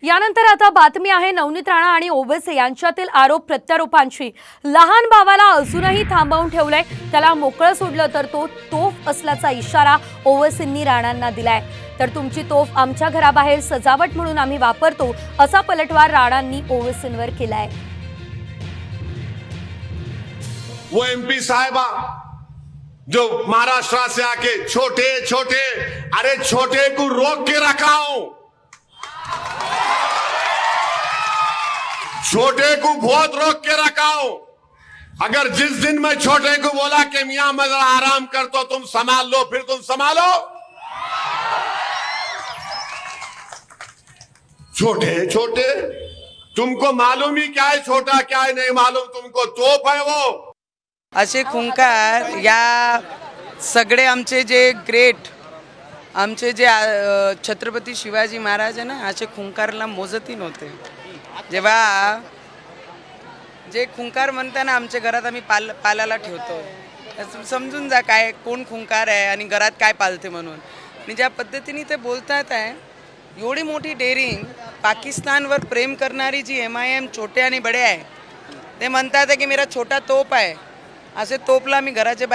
यानंतर आता बातमी आहे नवनीत राणा आणि ओवैसी यांच्यातील आरोप प्रत्यारोपांची। लहान भावाला अजूनही थांबवून ठेवलंय, त्याला मोकळं सोडलं तर तो तोफ असल्याचा इशारा ओवैसींनी राणांना दिलाय। तर तुमची तोफ आमच्या घराबाहेर सजावट म्हणून आम्ही वापरतो असा पलटवार राणांनी ओवैसींवर केलाय। वो एमपी साहिबा जो महाराष्ट्र से आके छोटे छोटे को रोक के रखा हूं, छोटे को बहुत रोक के रखा हूं। अगर जिस दिन मैं छोटे को बोला कि मियां मैं जरा आराम कर तो तुम संभाल लो, फिर तुम संभालो। छोटे तुमको मालूम ही क्या है छोटा क्या है नहीं मालूम, तुमको तोप है वो। असे खुंकार या सगळे आमचे जे ग्रेट आमचे जे छत्रपती शिवाजी महाराज आहे ना, असे खुंकारला मोजती नव्हते। जेव्हा जे खुंकार म्हणताना आमच्या घरात आम्ही पालाला ठेवतो, समजून जा काय कोण खुंकार आहे आणि घरात काय पालते म्हणून। आणि ज्या पद्धतीने ते बोलतात आहे, एवढी मोठी डेअरिंग पाकिस्तानवर प्रेम करणारी जी MIM छोटे आणि बडे आहे, ते म्हणतात की मेरा छोटा तोप आहे। असे तोपला मी घराच्या बाहेर